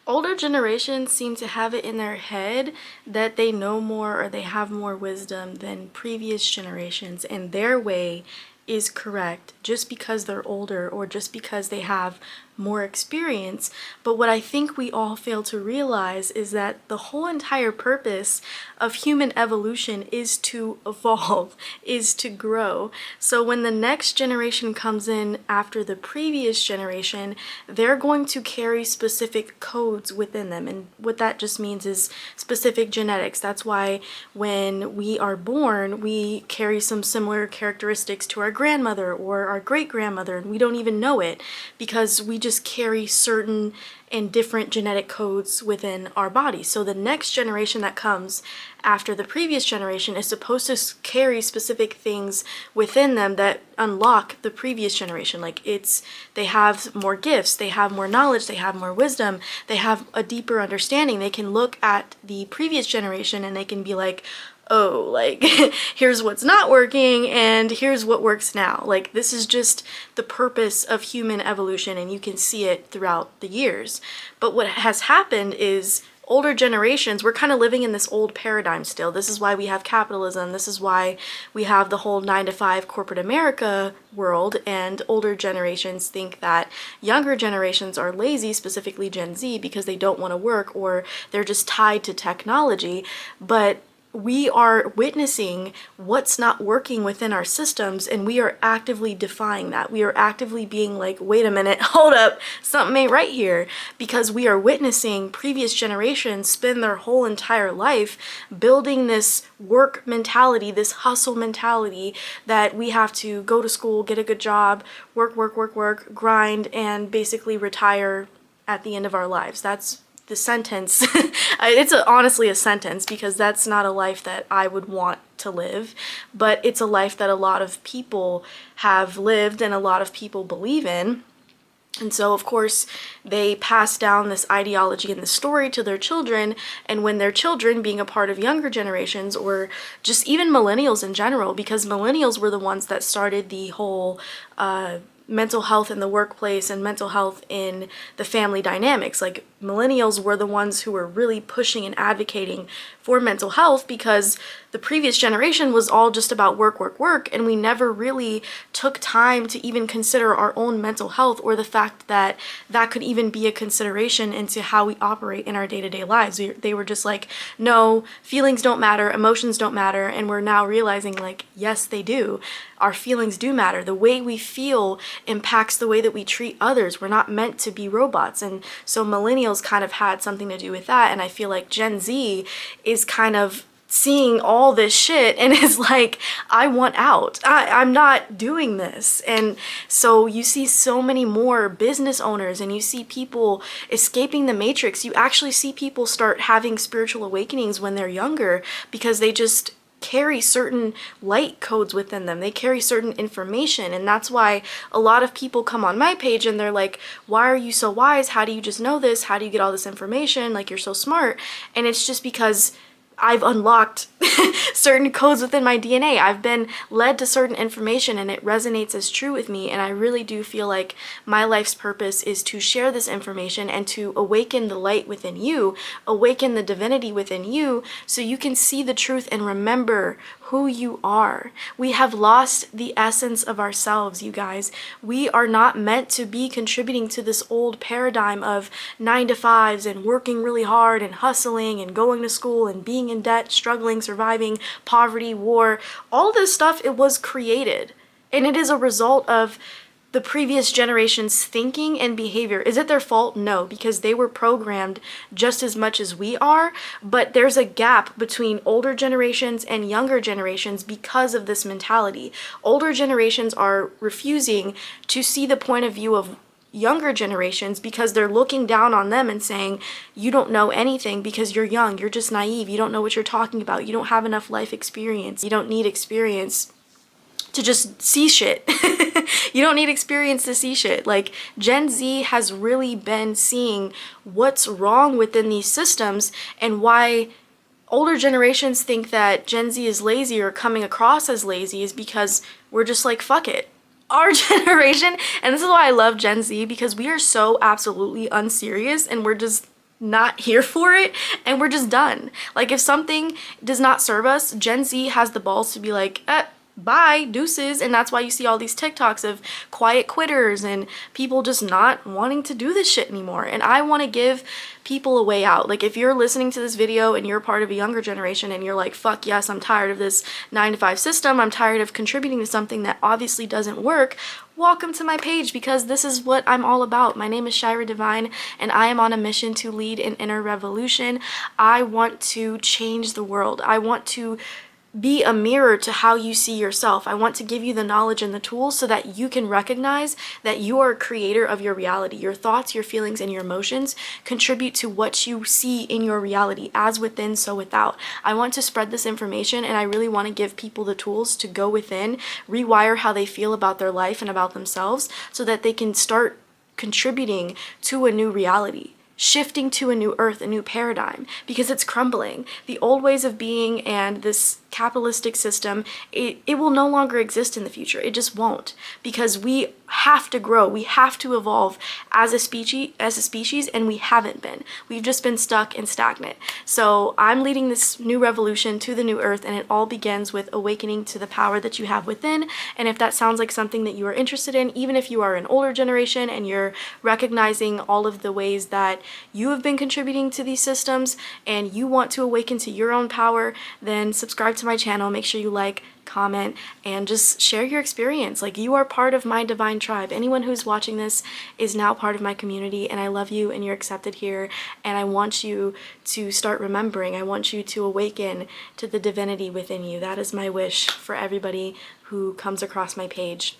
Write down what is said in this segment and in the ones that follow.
Older generations seem to have it in their head that they know more or they have more wisdom than previous generations, and their way is correct just because they're older or just because they have more experience. But what I think we all fail to realize is that the whole entire purpose of human evolution is to evolve, is to grow. So when the next generation comes in after the previous generation, they're going to carry specific codes within them. And what that just means is specific genetics. That's why when we are born, we carry some similar characteristics to our grandmother or our great grandmother, and we don't even know it because we just carry certain and different genetic codes within our body. So the next generation that comes after the previous generation is supposed to carry specific things within them that unlock the previous generation. Like they have more gifts, they have more knowledge, they have more wisdom, they have a deeper understanding. They can look at the previous generation and they can be like, oh, like here's what's not working and here's what works now. Like this is just the purpose of human evolution, and you can see it throughout the years. But what has happened is older generations, we're kind of living in this old paradigm still. This is why we have capitalism. This is why we have the whole 9-to-5 corporate America world, and older generations think that younger generations are lazy, specifically Gen Z, because they don't want to work or they're just tied to technology. But we are witnessing what's not working within our systems, and we are actively defying that. We are actively being like, wait a minute, hold up, something ain't right here, because we are witnessing previous generations spend their whole entire life building this work mentality, this hustle mentality that we have to go to school, get a good job, work, grind, and basically retire at the end of our lives. That's the sentence. It's honestly a sentence, because that's not a life that I would want to live, but it's a life that a lot of people have lived and a lot of people believe in. And so, of course, they pass down this ideology and this story to their children, and when their children, being a part of younger generations, or just even millennials in general, because millennials were the ones that started the whole mental health in the workplace and mental health in the family dynamics. Like, millennials were the ones who were really pushing and advocating for mental health, because the previous generation was all just about work, and we never really took time to even consider our own mental health, or the fact that that could even be a consideration into how we operate in our day-to-day lives. They were just like, no, feelings don't matter, emotions don't matter, and we're now realizing, like, yes, they do. Our feelings do matter. The way we feel impacts the way that we treat others. We're not meant to be robots. And so millennials kind of had something to do with that. And I feel like Gen Z is kind of seeing all this shit and is like, I want out. I'm not doing this. And so you see so many more business owners, and you see people escaping the matrix. You actually see people start having spiritual awakenings when they're younger, because they just carry certain light codes within them. They carry certain information, and that's why a lot of people come on my page and they're like, why are you so wise? How do you just know this? How do you get all this information? Like, you're so smart. And it's just because I've unlocked certain codes within my DNA. I've been led to certain information and it resonates as true with me. And I really do feel like my life's purpose is to share this information and to awaken the light within you, awaken the divinity within you, so you can see the truth and remember who you are. We have lost the essence of ourselves, you guys. We are not meant to be contributing to this old paradigm of 9-to-5s and working really hard and hustling and going to school and being in debt, struggling, surviving, poverty, war. All this stuff, it was created. And it is a result of the previous generation's thinking and behavior. Is it their fault? No, because they were programmed just as much as we are, but there's a gap between older generations and younger generations because of this mentality. Older generations are refusing to see the point of view of younger generations because they're looking down on them and saying, you don't know anything because you're young, you're just naive, you don't know what you're talking about, you don't have enough life experience, you don't need experience to just see shit. You don't need experience to see shit. Like, Gen Z has really been seeing what's wrong within these systems, and why older generations think that Gen Z is lazy or coming across as lazy is because we're just like, fuck it. Our generation, and this is why I love Gen Z, because we are so absolutely unserious and we're just not here for it and we're just done. Like if something does not serve us, Gen Z has the balls to be like, bye, deuces. And that's why you see all these TikToks of quiet quitters and people just not wanting to do this shit anymore. And I want to give people a way out. Like if you're listening to this video and you're part of a younger generation and you're like, fuck yes, I'm tired of this 9-to-5 system, I'm tired of contributing to something that obviously doesn't work, welcome to my page, because this is what I'm all about. My name is Shyra Divine and I am on a mission to lead an inner revolution. I want to change the world. I want to be a mirror to how you see yourself. I want to give you the knowledge and the tools so that you can recognize that you are a creator of your reality. Your thoughts, your feelings, and your emotions contribute to what you see in your reality, as within, so without. I want to spread this information and I really want to give people the tools to go within, rewire how they feel about their life and about themselves so that they can start contributing to a new reality. Shifting to a new earth, a new paradigm, because it's crumbling. The old ways of being and this capitalistic system, it will no longer exist in the future. It just won't, because we have to grow. We have to evolve as a species, and we haven't been. We've just been stuck and stagnant. So I'm leading this new revolution to the new earth, and it all begins with awakening to the power that you have within. And if that sounds like something that you are interested in, even if you are an older generation and you're recognizing all of the ways that you have been contributing to these systems and you want to awaken to your own power, then subscribe to my channel. Make sure you like, comment, and just share your experience. Like, you are part of my divine tribe. Anyone who's watching this is now part of my community, and I love you and you're accepted here, and I want you to start remembering. I want you to awaken to the divinity within you. That is my wish for everybody who comes across my page.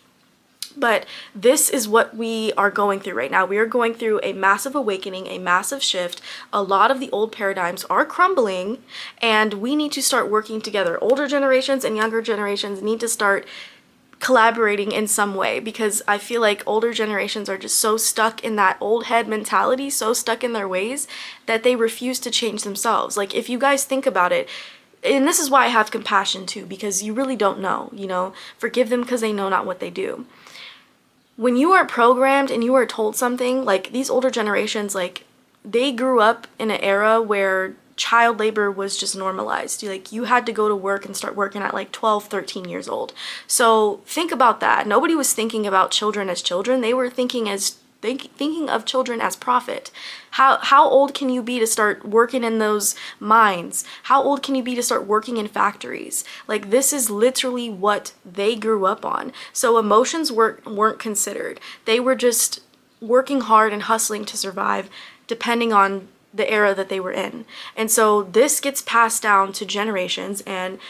But this is what we are going through right now. We are going through a massive awakening, a massive shift. A lot of the old paradigms are crumbling, and we need to start working together. Older generations and younger generations need to start collaborating in some way, because I feel like older generations are just so stuck in that old head mentality, so stuck in their ways that they refuse to change themselves. Like, if you guys think about it, and this is why I have compassion too, because you really don't know, you know, forgive them because they know not what they do. When you are programmed and you are told something, like these older generations, like they grew up in an era where child labor was just normalized. Like, you had to go to work and start working at like 12, 13 years old. So think about that. Nobody was thinking about children as children. They were thinking of children as profit. How old can you be to start working in those mines? How old can you be to start working in factories? Like, this is literally what they grew up on. So emotions weren't considered. They were just working hard and hustling to survive, depending on the era that they were in. And so this gets passed down to generations, and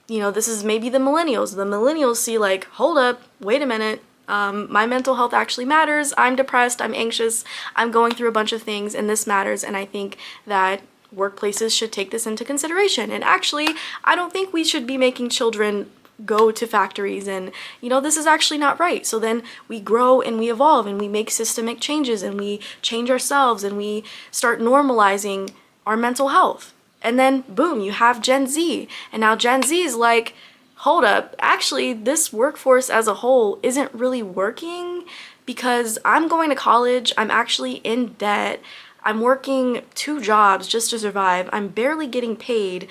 you know, this is maybe the millennials. The millennials see like, hold up, wait a minute. My mental health actually matters. I'm depressed, I'm anxious, I'm going through a bunch of things, and this matters. And I think that workplaces should take this into consideration. And actually, I don't think we should be making children go to factories, and you know, this is actually not right. So then we grow and we evolve and we make systemic changes and we change ourselves and we start normalizing our mental health. And then boom, you have Gen Z. And now Gen Z is like, hold up, actually this workforce as a whole isn't really working, because I'm going to college, I'm actually in debt, I'm working 2 jobs just to survive, I'm barely getting paid,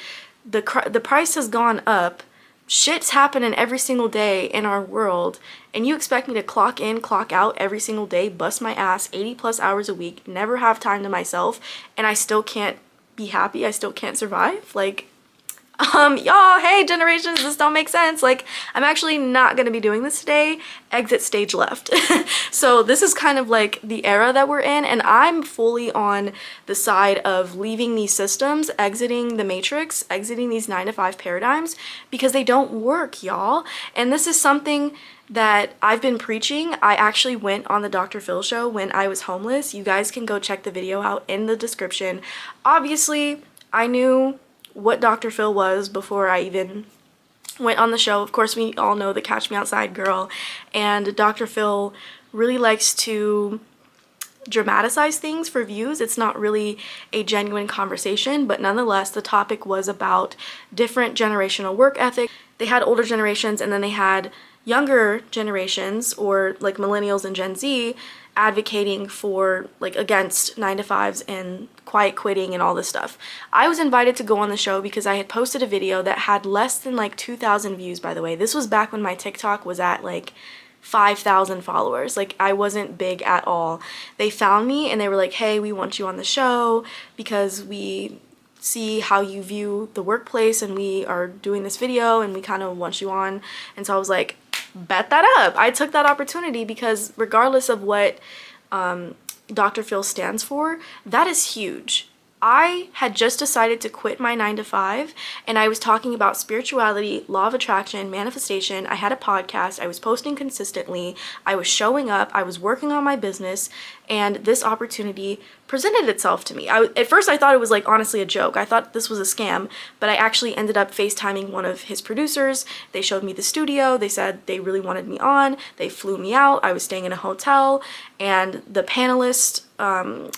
the price has gone up, shit's happening every single day in our world, and you expect me to clock in, clock out every single day, bust my ass 80+ hours a week, never have time to myself, and I still can't be happy, I still can't survive? Like, y'all, hey generations, this don't make sense. Like, I'm actually not gonna be doing this today. Exit stage left. So this is kind of like the era that we're in, and I'm fully on the side of leaving these systems, exiting the matrix, exiting these 9-to-5 paradigms, because they don't work, y'all. And this is something that I've been preaching. I actually went on the Dr.Phil Show when I was homeless. You guys can go check the video out in the description. Obviously, I knew what Dr. Phil was before I even went on the show. Of course, we all know the Catch Me Outside girl, and Dr. Phil really likes to dramatize things for views. It's not really a genuine conversation, but nonetheless, the topic was about different generational work ethic. They had older generations, and then they had younger generations, or like millennials and Gen Z, advocating for, like, against 9 to 5s and quiet quitting and all this stuff. I was invited to go on the show because I had posted a video that had less than like 2,000 views, by the way. This was back when my TikTok was at like 5,000 followers. Like, I wasn't big at all. They found me and they were like, hey, we want you on the show because we see how you view the workplace and we are doing this video and we kind of want you on. And so I was like, bet that up. I took that opportunity because regardless of what Dr. Phil stands for, that is huge. I had just decided to quit my 9 to 5 and I was talking about spirituality, law of attraction, manifestation. I had a podcast. I was posting consistently. I was showing up. I was working on my business, and this opportunity presented itself to me. At first I thought it was like honestly a joke. I thought this was a scam, but I actually ended up FaceTiming one of his producers. They showed me the studio. They said they really wanted me on. They flew me out. I was staying in a hotel, and the panelists,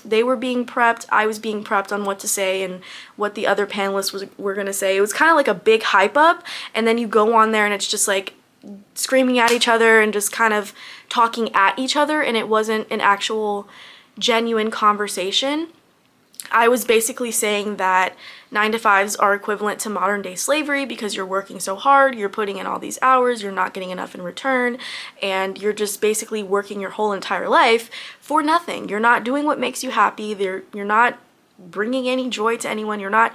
they were being prepped. I was being prepped on what to say and what the other panelists were gonna say. It was kind of like a big hype up, and then you go on there and it's just like screaming at each other and just kind of talking at each other, and it wasn't an actual genuine conversation. I was basically saying that 9 to 5s are equivalent to modern day slavery because you're working so hard, you're putting in all these hours, you're not getting enough in return, and you're just basically working your whole entire life for nothing. You're not doing what makes you happy. You're not bringing any joy to anyone. You're not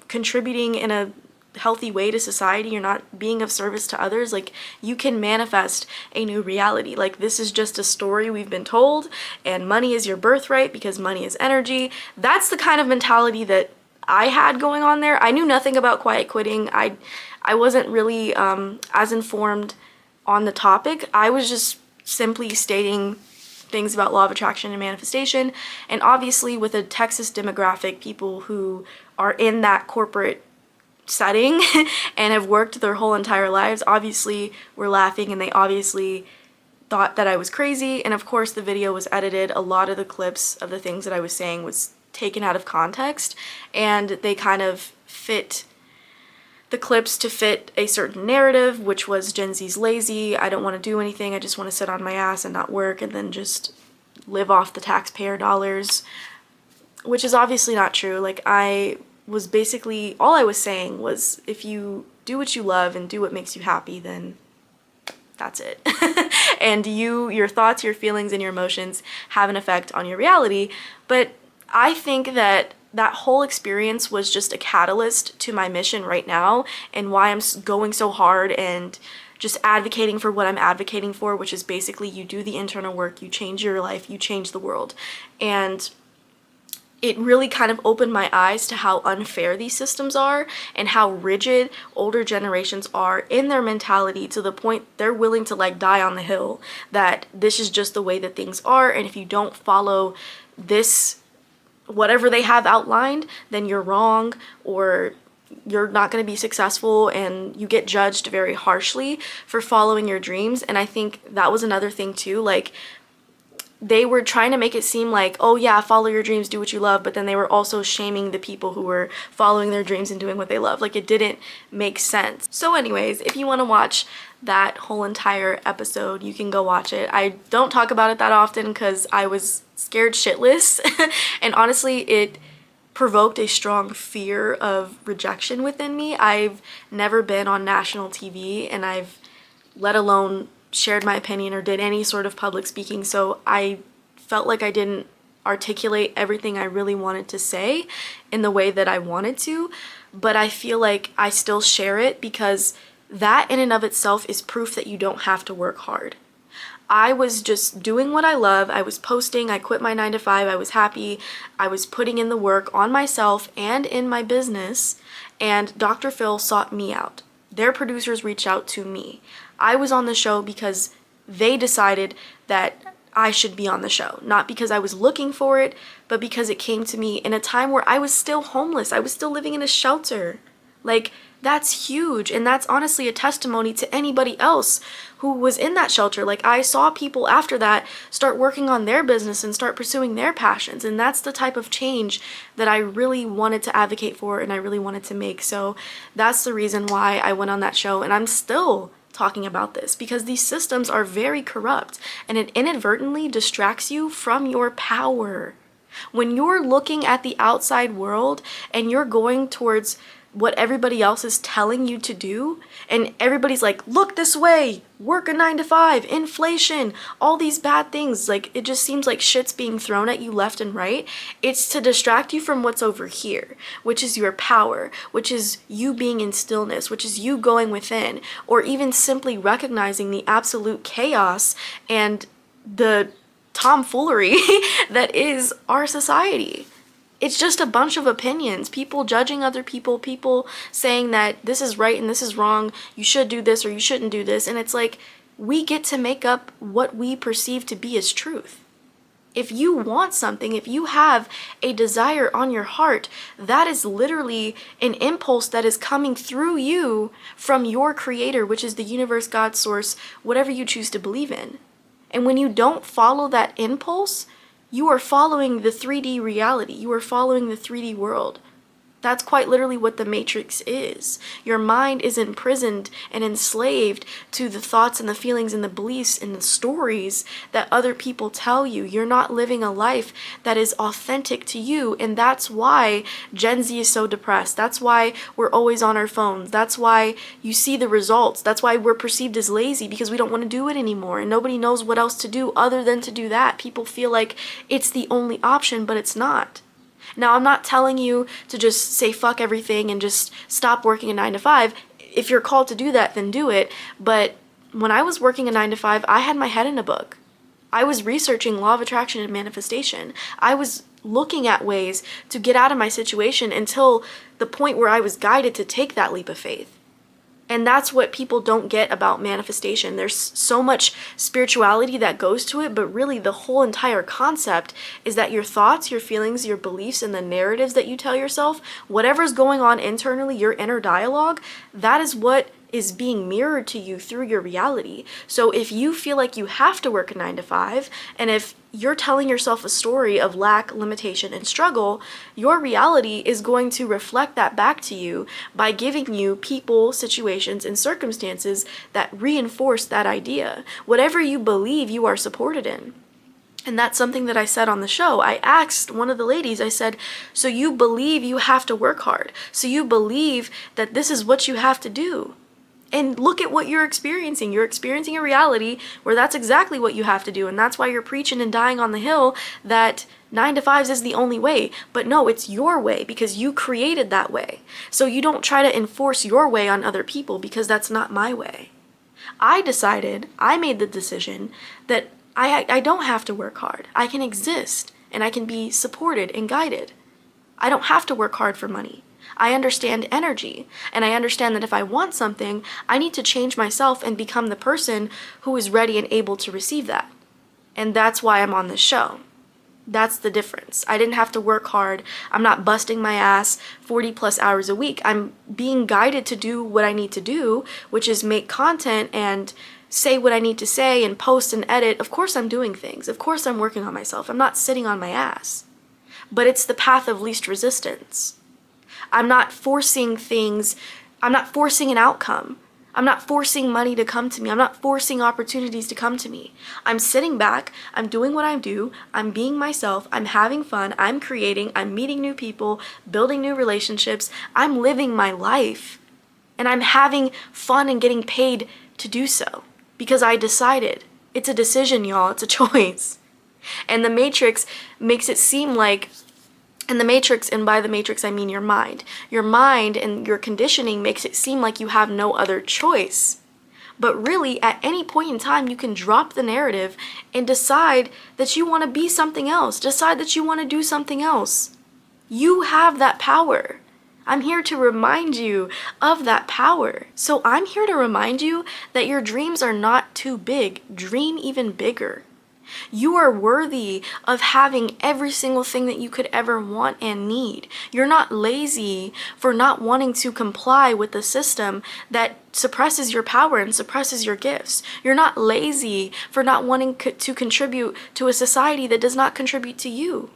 contributing in a healthy way to society. You're not being of service to others. Like, you can manifest a new reality. Like, this is just a story we've been told, and money is your birthright because money is energy. That's the kind of mentality that I had going on there. I knew nothing about quiet quitting. I wasn't really as informed on the topic. I was just simply stating things about law of attraction and manifestation, and obviously with a Texas demographic, people who are in that corporate setting and have worked their whole entire lives obviously were laughing, and they obviously thought that I was crazy. And of course the video was edited. A lot of the clips of the things that I was saying was taken out of context, and they kind of fit the clips to fit a certain narrative, which was Gen Z's lazy, I don't want to do anything, I just want to sit on my ass and not work and then just live off the taxpayer dollars, which is obviously not true. Like, I was basically, all I was saying was, if you do what you love and do what makes you happy, then that's it. And your thoughts, your feelings, and your emotions have an effect on your reality. But I think that that whole experience was just a catalyst to my mission right now and why I'm going so hard and just advocating for what I'm advocating for, which is basically you do the internal work, you change your life, you change the world. And it really kind of opened my eyes to how unfair these systems are and how rigid older generations are in their mentality, to the point they're willing to like die on the hill that this is just the way that things are, and if you don't follow this, whatever they have outlined, then you're wrong, or you're not going to be successful, and you get judged very harshly for following your dreams. And I think that was another thing too, like, they were trying to make it seem like, oh yeah, follow your dreams, do what you love, but then they were also shaming the people who were following their dreams and doing what they love. Like, it didn't make sense. So anyways, if you want to watch that whole entire episode, you can go watch it. I don't talk about it that often because I was scared shitless and honestly it provoked a strong fear of rejection within me. I've never been on national TV, and I've let alone shared my opinion or did any sort of public speaking, so I felt like I didn't articulate everything I really wanted to say in the way that I wanted to. But I feel like I still share it because that in and of itself is proof that you don't have to work hard. I was just doing what I love. I was posting. I quit my 9 to 5. I was happy. I was putting in the work on myself and in my business, and Dr. Phil sought me out. Their producers reached out to me. I was on the show because they decided that I should be on the show. Not because I was looking for it, but because it came to me in a time where I was still homeless. I was still living in a shelter. Like, that's huge. And that's honestly a testimony to anybody else who was in that shelter. Like, I saw people after that start working on their business and start pursuing their passions. And that's the type of change that I really wanted to advocate for and I really wanted to make. So that's the reason why I went on that show. And I'm still talking about this because these systems are very corrupt and it inadvertently distracts you from your power. When you're looking at the outside world and you're going towards what everybody else is telling you to do, and everybody's like, look this way, work a 9 to 5, inflation, all these bad things, like it just seems like shit's being thrown at you left and right. It's to distract you from what's over here, which is your power, which is you being in stillness, which is you going within, or even simply recognizing the absolute chaos and the tomfoolery that is our society. It's just a bunch of opinions, people judging other people, people saying that this is right and this is wrong, you should do this or you shouldn't do this, and it's like we get to make up what we perceive to be as truth. If you want something, if you have a desire on your heart, that is literally an impulse that is coming through you from your creator, which is the universe, God, source, whatever you choose to believe in. And when you don't follow that impulse, you are following the 3D reality. You are following the 3D world. That's quite literally what the Matrix is. Your mind is imprisoned and enslaved to the thoughts and the feelings and the beliefs and the stories that other people tell you. You're not living a life that is authentic to you, and that's why Gen Z is so depressed. That's why we're always on our phones. That's why you see the results. That's why we're perceived as lazy, because we don't want to do it anymore, and nobody knows what else to do other than to do that. People feel like it's the only option, but it's not. Now, I'm not telling you to just say fuck everything and just stop working a 9 to 5. If you're called to do that, then do it. But when I was working a 9 to 5, I had my head in a book. I was researching law of attraction and manifestation. I was looking at ways to get out of my situation until the point where I was guided to take that leap of faith. And that's what people don't get about manifestation. There's so much spirituality that goes to it, but really the whole entire concept is that your thoughts, your feelings, your beliefs, and the narratives that you tell yourself, whatever's going on internally, your inner dialogue, that is what is being mirrored to you through your reality. So if you feel like you have to work a 9 to 5, and if you're telling yourself a story of lack, limitation, and struggle, your reality is going to reflect that back to you by giving you people, situations, and circumstances that reinforce that idea. Whatever you believe, you are supported in. And that's something that I said on the show. I asked one of the ladies, I said, so you believe you have to work hard? So you believe that this is what you have to do? And look at what you're experiencing. You're experiencing a reality where that's exactly what you have to do. And that's why you're preaching and dying on the hill that 9 to 5s is the only way. But no, it's your way because you created that way. So you don't try to enforce your way on other people because that's not my way. I made the decision that I don't have to work hard. I can exist and I can be supported and guided. I don't have to work hard for money. I understand energy, and I understand that if I want something, I need to change myself and become the person who is ready and able to receive that. And that's why I'm on this show. That's the difference. I didn't have to work hard. I'm not busting my ass 40 plus hours a week. I'm being guided to do what I need to do, which is make content and say what I need to say and post and edit. Of course I'm doing things. Of course I'm working on myself. I'm not sitting on my ass. But it's the path of least resistance. I'm not forcing things. I'm not forcing an outcome. I'm not forcing money to come to me. I'm not forcing opportunities to come to me. I'm sitting back. I'm doing what I do. I'm being myself. I'm having fun. I'm creating. I'm meeting new people, building new relationships. I'm living my life. And I'm having fun and getting paid to do so because I decided. It's a decision, y'all. It's a choice. And the Matrix makes it seem like, and by the Matrix I mean your mind. Your mind and your conditioning makes it seem like you have no other choice. But really, at any point in time, you can drop the narrative and decide that you want to be something else. Decide that you want to do something else. You have that power. I'm here to remind you of that power. So I'm here to remind you that your dreams are not too big. Dream even bigger. You are worthy of having every single thing that you could ever want and need. You're not lazy for not wanting to comply with the system that suppresses your power and suppresses your gifts. You're not lazy for not wanting to contribute to a society that does not contribute to you.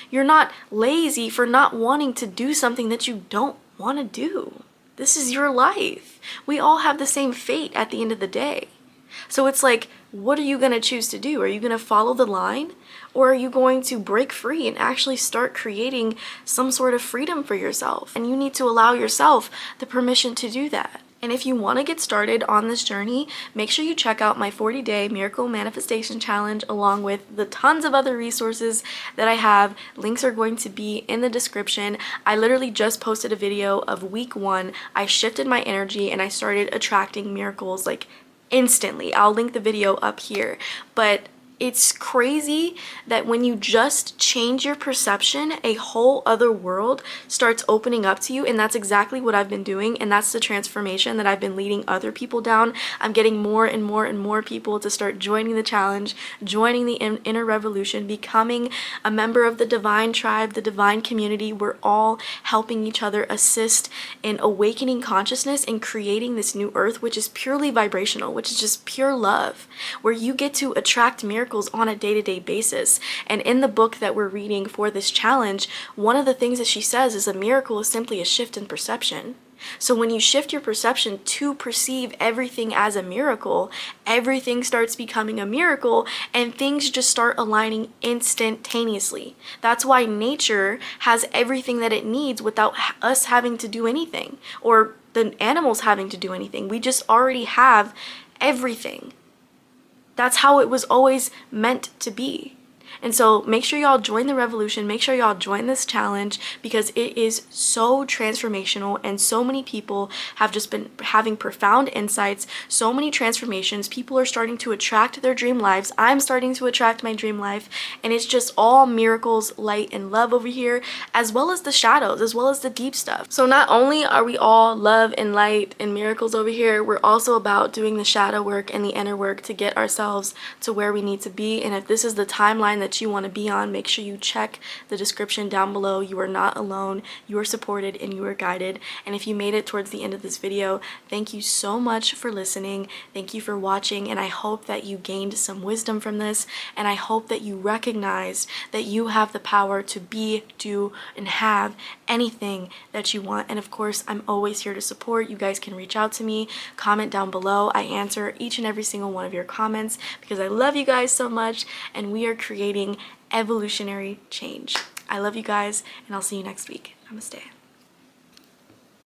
You're not lazy for not wanting to do something that you don't want to do. This is your life. We all have the same fate at the end of the day. So it's like, what are you going to choose to do? Are you going to follow the line? Or are you going to break free and actually start creating some sort of freedom for yourself? And you need to allow yourself the permission to do that. And if you want to get started on this journey, make sure you check out my 40-day Miracle Manifestation Challenge along with the tons of other resources that I have. Links are going to be in the description. I literally just posted a video of week 1. I shifted my energy and I started attracting miracles like instantly. I'll link the video up here. But it's crazy that when you just change your perception, a whole other world starts opening up to you. And that's exactly what I've been doing. And that's the transformation that I've been leading other people down. I'm getting more and more and more people to start joining the challenge, joining the inner revolution, becoming a member of the divine tribe, the divine community. We're all helping each other assist in awakening consciousness and creating this new earth, which is purely vibrational, which is just pure love, where you get to attract miracles on a day-to-day basis. And in the book that we're reading for this challenge, one of the things that she says is a miracle is simply a shift in perception. So when you shift your perception to perceive everything as a miracle, everything starts becoming a miracle and things just start aligning instantaneously. That's why nature has everything that it needs without us having to do anything, or the animals having to do anything. We just already have everything. That's how it was always meant to be. And so make sure y'all join the revolution. Make sure y'all join this challenge because it is so transformational and so many people have just been having profound insights, so many transformations. People are starting to attract their dream lives. I'm starting to attract my dream life, and it's just all miracles, light, and love over here, as well as the shadows, as well as the deep stuff. So not only are we all love and light and miracles over here, we're also about doing the shadow work and the inner work to get ourselves to where we need to be. And if this is the timeline that you want to be on, make sure you check the description down below. You are not alone. You are supported and you are guided. And if you made it towards the end of this video, thank you so much for listening. Thank you for watching, and I hope that you gained some wisdom from this, and I hope that you recognized that you have the power to be, do, and have anything that you want. And of course, I'm always here to support. You guys can reach out to me, comment down below. I answer each and every single one of your comments because I love you guys so much, and we are creating evolutionary change. I love you guys, and I'll see you next week. Namaste.